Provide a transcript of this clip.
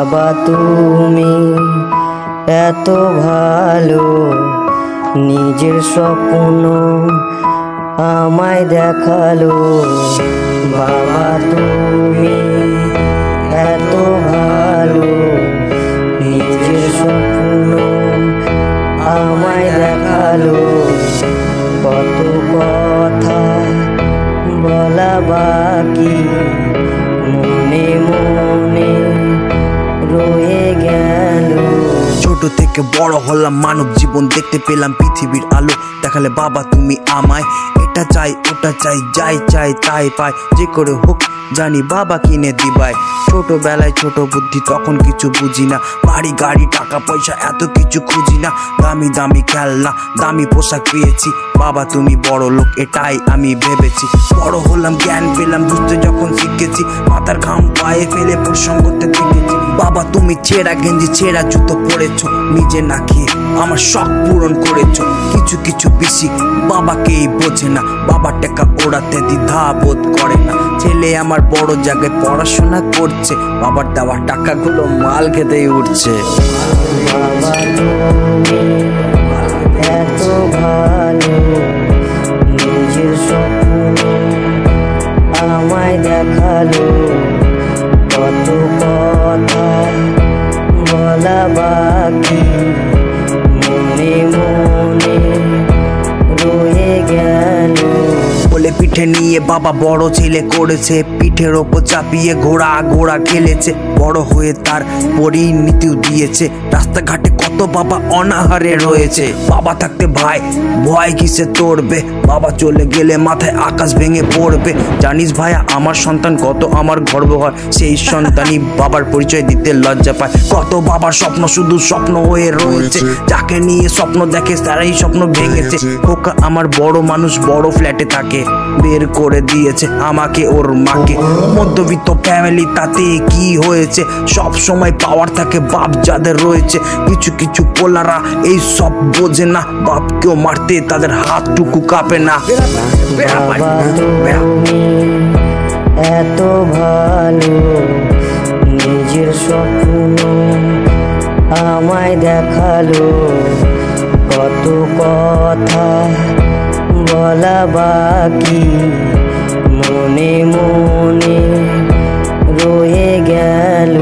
বাবা তুমি এত ভালো, নিজের স্বপ্ন আমায় দেখালো। বাবা তুমি এত ভালো, নিজের স্বপ্ন আমায় দেখালো। কত কথা বলা বাকি, মনে মনে রয়ে গেল। ছোট থেকে বড় হলাম, মানব জীবন দেখতে পেলাম পৃথিবীর আলো। দেখালে বাবা তুমি আমায়, এটা চাই ওটা চাই, যাই চাই তাই পাই, যে করে হোক জানি বাবা কিনে দিবাই। ছোটবেলায় ছোট বুদ্ধি, তখন কিছু বুঝি না, বাড়ি গাড়ি টাকা পয়সা এত কিছু খুঁজি না। দামি দামি খেলনা দামি পোশাক পেয়েছি, বাবা তুমি বড় লোক এটাই আমি ভেবেছি। বড় হলাম জ্ঞান পেলাম, বুঝতে যখন শিখেছি, মাথার ঘাম পায়ে ফেলে পরিশ্রম করতে দেখেছি। বাবা তুমি ছেঁড়া গেঞ্জি ছেঁড়া জুতো পরেছো, নিজে না খেয়ে আমার শখ পূরণ করেছো। কিছু কিছু বেশি বাবাকেই বোঝে না, বাবার টাকা ওড়াতে দ্বিধা বোধ করে না। ছেলে আমার বড় জায়গায় পড়াশোনা করছে, বাবার দেওয়া টাকাগুলো মাল খেতেই উঠছে। বাবা তুমি এত ভালো, নিজের স্বপ্ন আমায় দেখালো। কত কথা বলা বাকি, মনে মনে রয়ে গেল। বলে পিঠে নিয়ে বাবা বড় ছেলে করেছে, পিঠের ওপর চাপিয়ে ঘোড়া ঘোড়া খেলেছে। বড় হয়ে তার পরিণতিও দিয়েছে, রাস্তাঘাটে কত বাবা অনাহারে রয়েছে। বাবা থাকতে ভাই ভয় কিসে তোড়বে, বাবা চলে গেলে মাথায় আকাশ ভেঙে পড়বে। জানিস ভাইয়া আমার সন্তান কত আমার গর্ব হয়, সেই সন্তানই বাবার পরিচয় দিতে লজ্জা পায়। কত বাবার স্বপ্ন শুধু স্বপ্ন হয়ে রয়েছে, যাকে নিয়ে স্বপ্ন দেখে তারাই স্বপ্ন ভেঙেছে। খোকা আমার বড় মানুষ বড় ফ্ল্যাটে থাকে, বের করে দিয়েছে আমাকে ওর মাকে। মধ্যবিত্ত ফ্যামিলি তাতে কি হয়েছে, সব সময় পাওয়ার থাকে বাপ যাদের রয়েছে। কিছু কিছু পোলারা এই সব বোঝে না, বাপকেও মারতে তাদের হাতটুকু কাঁপে না। বাবা তুমি এত ভালো, নিজের স্বপ্ন আমায় দেখালো। কত কথা বলা বাকি, মনে মনে রয়ে গেল।